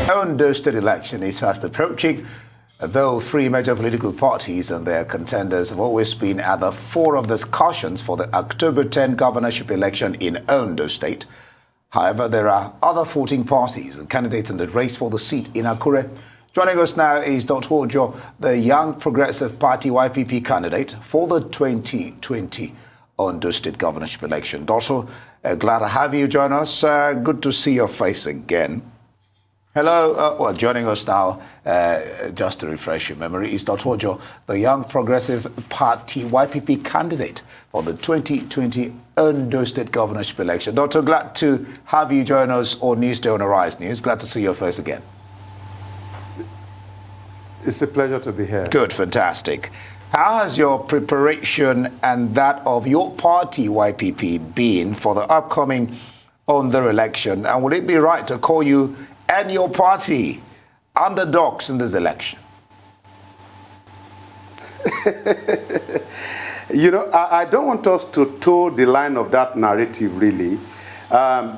Ondo state election is fast approaching, though three major political parties and their contenders have always been at the fore of discussions for the October 10 governorship election in Ondo state. However, there are other 14 parties and candidates in the race for the seat in Akure. Joining us now is Dotun Ojon, the Young Progressive Party YPP candidate for the 2020 Ondo state governorship election. Dotun, glad to have you join us. Good to see your face again. Hello. Well, joining us now, just to refresh your memory, is Dotun Ojon, the Young Progressive Party YPP candidate for the 2020 Ondo State Governorship election. Dotun, glad to have you join us on Newsday on Arise News. Glad to see your face again. It's a pleasure to be here. Good, fantastic. How has your preparation and that of your party, YPP, been for the upcoming Ondo election? And would it be right to call you and your party underdogs in this election? You know, I don't want us to toe the line of that narrative, really,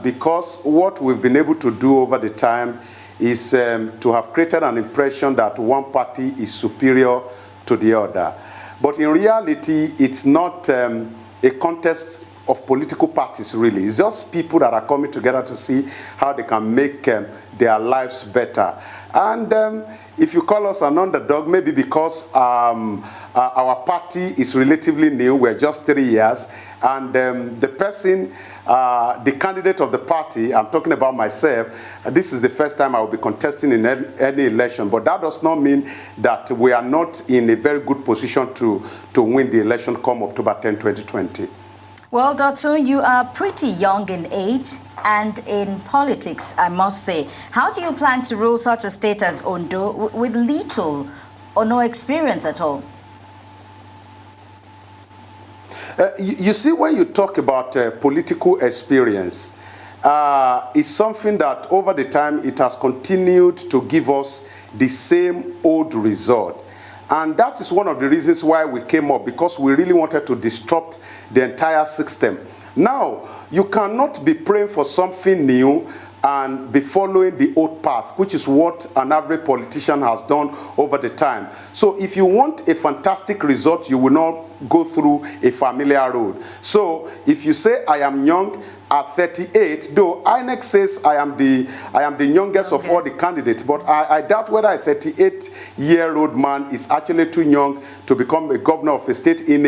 because what we've been able to do over the time is to have created an impression that one party is superior to the other. But in reality, it's not a contest of political parties, really. It's just people that are coming together to see how they can make their lives better. And if you call us an underdog, maybe because our party is relatively new, we're just 3 years, and the person, the candidate of the party, I'm talking about myself, this is the first time I will be contesting in any election, but that does not mean that we are not in a very good position to win the election come October 10, 2020. Well, Dotun, you are pretty young in age and in politics, I must say. How do you plan to rule such a state as Ondo with little or no experience at all? You see, when you talk about political experience, it's something that over the time it has continued to give us the same old result. And that is one of the reasons why we came up, because we really wanted to disrupt the entire system. Now, you cannot be praying for something new and be following the old path, which is what an average politician has done over the time. So if you want a fantastic result, you will not go through a familiar road. So if you say, I am young, at 38, though INEC says I am the youngest of all the candidates, but I doubt whether a 38-year-old man is actually too young to become a governor of a state in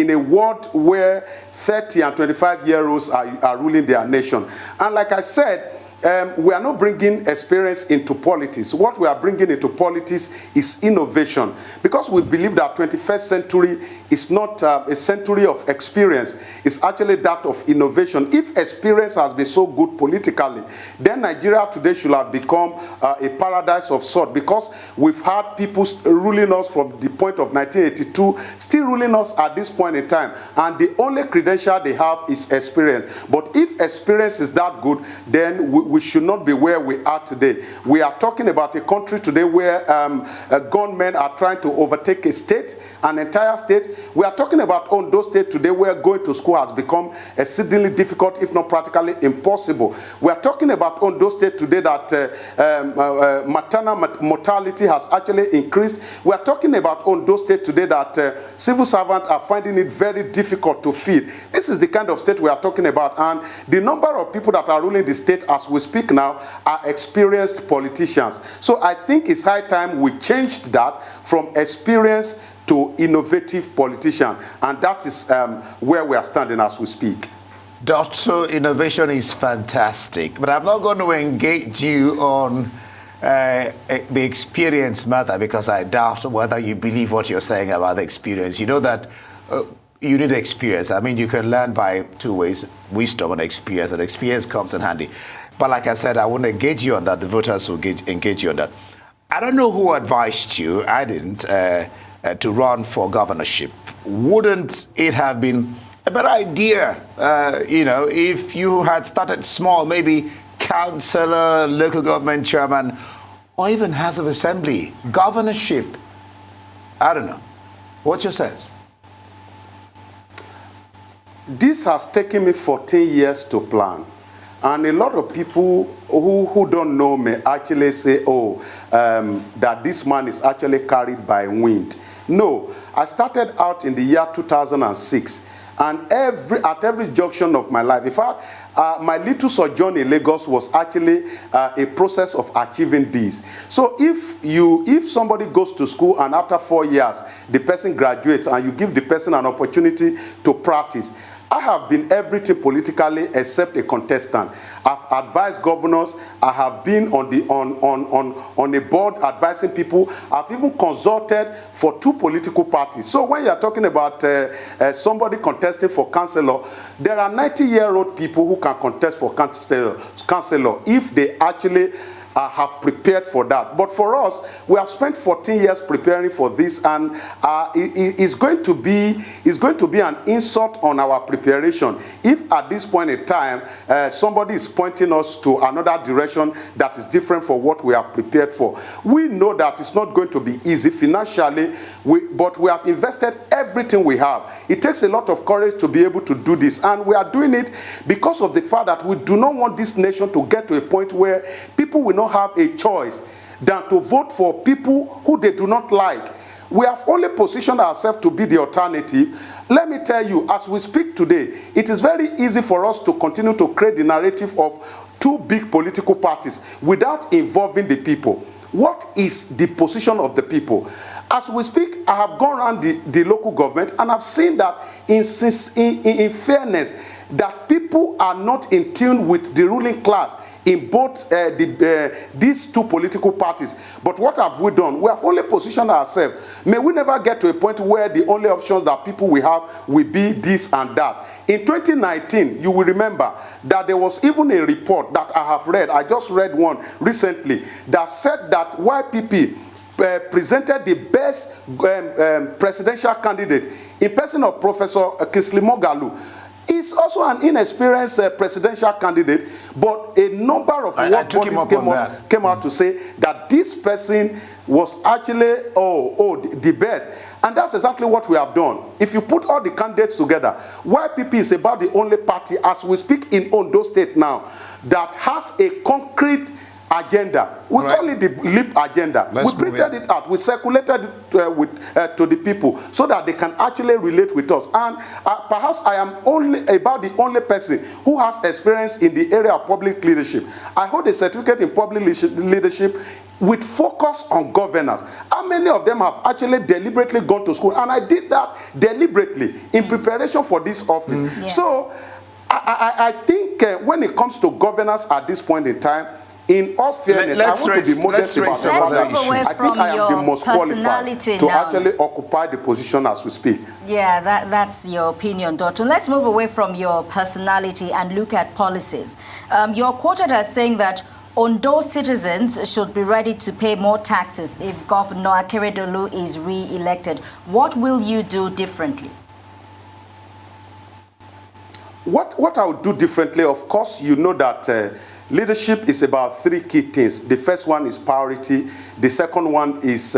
a world where 30 and 25-year-olds are ruling their nation. And like I said, we are not bringing experience into politics. What we are bringing into politics is innovation, because we believe that 21st century is not a century of experience. It's actually that of innovation. If experience has been so good politically, then Nigeria today should have become a paradise of sort, because we've had people ruling us from the point of 1982, still ruling us at this point in time, and the only credential they have is experience. But if experience is that good, then we should not be where we are today. We are talking about a country today where gunmen are trying to overtake a state, an entire state. We are talking about Ondo State today, where going to school has become exceedingly difficult, if not practically impossible. We are talking about Ondo State today that maternal mortality has actually increased. We are talking about Ondo State today that civil servants are finding it very difficult to feed. This is the kind of state we are talking about, and the number of people that are ruling the state as we speak now are experienced politicians. So I think it's high time we changed that from experience to innovative politician, and that is where we are standing as we speak. Doctor, innovation is fantastic, but I'm not going to engage you on the experience matter, because I doubt whether you believe what you're saying about the experience. You know that you need experience. I mean, you can learn by two ways, wisdom and experience comes in handy. But like I said, I won't engage you on that. The voters will engage you on that. I don't know who advised you, I didn't, to run for governorship. Wouldn't it have been a better idea, you know, if you had started small, maybe councillor, local government chairman, or even House of Assembly, governorship? I don't know. What's your sense? This has taken me 14 years to plan. And a lot of people who don't know may actually say, oh, that this man is actually carried by wind. No, I started out in the year 2006. And at every junction of my life, in fact, my little sojourn in Lagos was actually a process of achieving this. So if somebody goes to school and after 4 years, the person graduates and you give the person an opportunity to practice, I have been everything politically except a contestant. I've advised governors. I have been on a board advising people. I've even consulted for 2 political parties. So when you're talking about somebody contesting for councillor, there are 90-year-old people who can contest for councillor if they actually have prepared for that. But for us, we have spent 14 years preparing for this, and it's going to be an insult on our preparation if at this point in time somebody is pointing us to another direction that is different from what we have prepared for. We know that it's not going to be easy financially, but we have invested everything we have. It takes a lot of courage to be able to do this, and we are doing it because of the fact that we do not want this nation to get to a point where people will not have a choice than to vote for people who they do not like. We have only positioned ourselves to be the alternative. Let me tell you, as we speak today, it is very easy for us to continue to create the narrative of 2 big political parties without involving the people. What is the position of the people? As we speak, I have gone around the local government and I've seen that in fairness, that people are not in tune with the ruling class in both these 2 political parties. But what have we done? We have only positioned ourselves. May we never get to a point where the only options that people will have will be this and that. In 2019, you will remember that there was even a report that I have read. I just read one recently that said that YPP presented the best presidential candidate in person of Professor Kingsley Moghalu. He's also an inexperienced presidential candidate, but a number of world bodies came out to say that this person was actually the best. And that's exactly what we have done. If you put all the candidates together, YPP is about the only party, as we speak in Ondo State now, that has a concrete agenda. We call it the LEAP agenda. We printed it out. We circulated it to the people so that they can actually relate with us. And perhaps I am about the only person who has experience in the area of public leadership. I hold a certificate in public leadership with focus on governance. How many of them have actually deliberately gone to school? And I did that deliberately in preparation for this office. Yeah. So I think when it comes to governance at this point in time, in all fairness, I want to be modest about that. I think I am the most qualified to actually occupy the position as we speak. Yeah, that's your opinion, Dotun. Let's move away from your personality and look at policies. You're quoted as saying that Ondo citizens should be ready to pay more taxes if Governor Akeredolu is re-elected. What will you do differently? What I would do differently, of course, you know that leadership is about 3 key things. The first one is priority, the second one is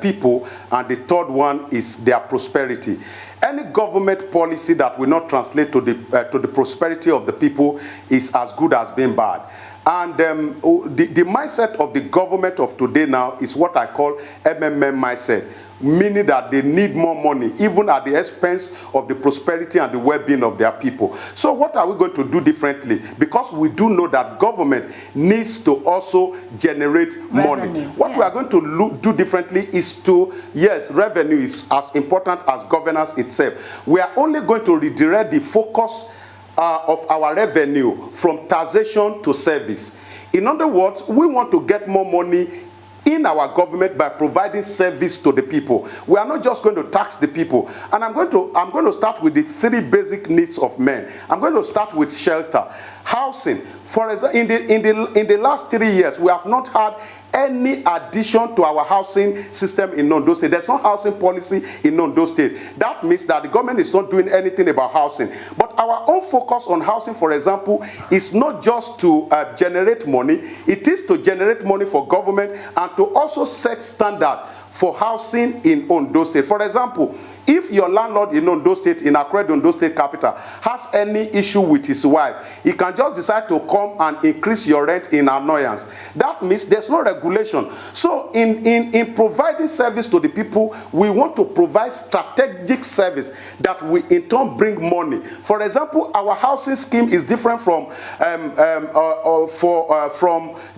people, and the third one is their prosperity. Any government policy that will not translate to the prosperity of the people is as good as being bad. And the mindset of the government of today now is what I call MMM mindset, meaning that they need more money, even at the expense of the prosperity and the well-being of their people. So what are we going to do differently? Because we do know that government needs to also generate money. What we are going to do differently is to, yes, revenue is as important as governance itself. We are only going to redirect the focus of our revenue from taxation to service. In other words, we want to get more money in our government by providing service to the people. We are not just going to tax the people. And I'm going to start with the 3 basic needs of men. I'm going to start with shelter, housing. For example, in the last 3 years, we have not had any addition to our housing system in Ondo State. There's no housing policy in Ondo State. That means that the government is not doing anything about housing. But our own focus on housing, for example, is not just to generate money. It is to generate money for government and to also set standard for housing in Ondo State. For example, if your landlord in Ondo State, in Accra, Ondo State capital, has any issue with his wife, he can just decide to come and increase your rent in annoyance. That means there's no regulation. So in providing service to the people, we want to provide strategic service that will in turn bring money. For example, our housing scheme is different from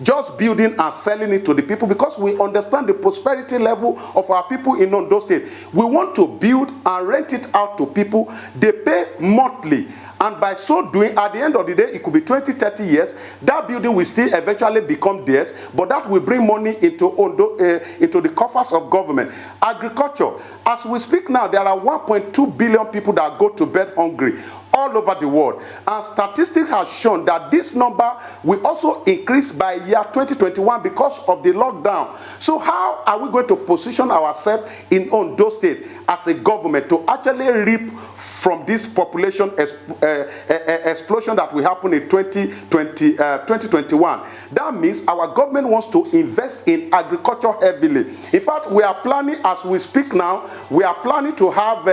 just building and selling it to the people, because we understand the prosperity level of our people in Ondo State. We want to build and rent it out to people. They pay monthly, and by so doing, at the end of the day, it could be 20, 30 years, that building will still eventually become theirs, but that will bring money into Ondo, into the coffers of government. Agriculture, as we speak now, there are 1.2 billion people that go to bed hungry all over the world, and statistics have shown that this number will also increase by year 2021 because of the lockdown. So how are we going to position ourselves in Ondo State as a government to actually reap from this population explosion that will happen in 2021? That means our government wants to invest in agriculture heavily. In fact, we are planning, as we speak now, we are planning to have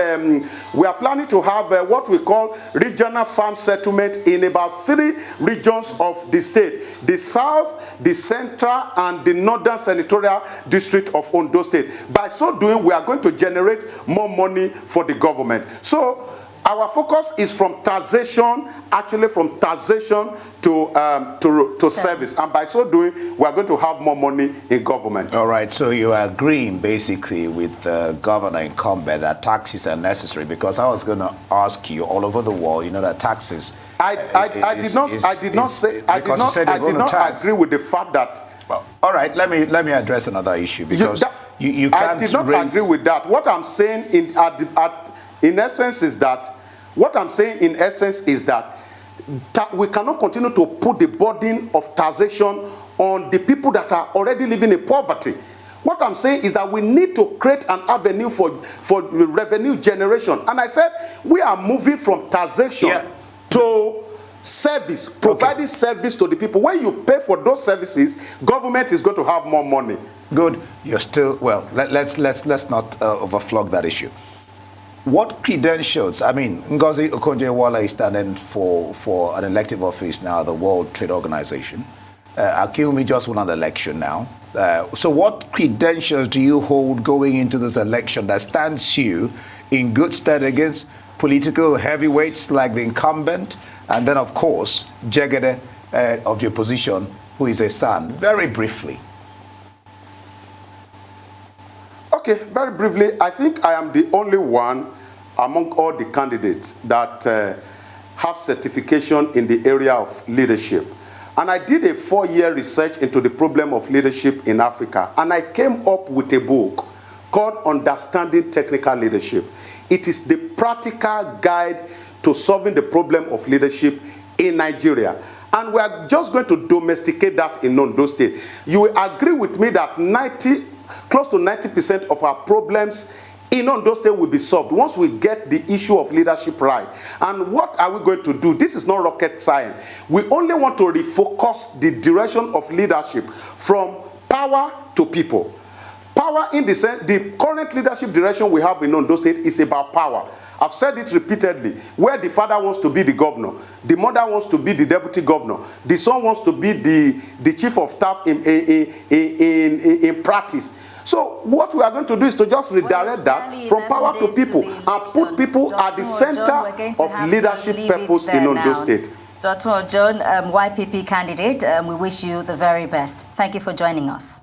what we call regional farm settlement in about 3 regions of the state: the south, the central, and the northern senatorial district of Ondo State. By so doing, we are going to generate more money for the government. So our focus is from taxation, to service, and by so doing, we are going to have more money in government. All right, so you are agreeing basically with the governor incumbent that taxes are necessary, because I was going to ask you, all over the world, you know, that taxes. I did not agree with the fact that. Well, all right, let me address another issue, because you can't I did not agree with that. What I'm saying in essence is that we cannot continue to put the burden of taxation on the people that are already living in poverty. What I'm saying is that we need to create an avenue for revenue generation. And I said we are moving from taxation to service, providing service to the people. When you pay for those services, government is going to have more money. Good. You're still, well, let's not overflog that issue. What credentials? I mean, Ngozi Okonjo-Iweala is standing for an elective office now, the World Trade Organization. Akiumi just won an election now. So what credentials do you hold going into this election that stands you in good stead against political heavyweights like the incumbent, and then, of course, Jegede of the opposition, who is a son? Very briefly. Okay, very briefly, I think I am the only one among all the candidates that have certification in the area of leadership. And I did a 4-year research into the problem of leadership in Africa, and I came up with a book called Understanding Technical Leadership. It is the practical guide to solving the problem of leadership in Nigeria. And we are just going to domesticate that in Ondo State. You will agree with me that close to 90% of our problems in Ondo State will be solved once we get the issue of leadership right. And what are we going to do? This is not rocket science. We only want to refocus the direction of leadership from power to people. Power, in the sense, the current leadership direction we have in Ondo State is about power. I've said it repeatedly, where the father wants to be the governor, the mother wants to be the deputy governor, the son wants to be the chief of staff in practice. So what we are going to do is to just redirect that from power to people and put people at the center of leadership purpose in Ondo State. Dotun Ojon, YPP candidate, we wish you the very best. Thank you for joining us.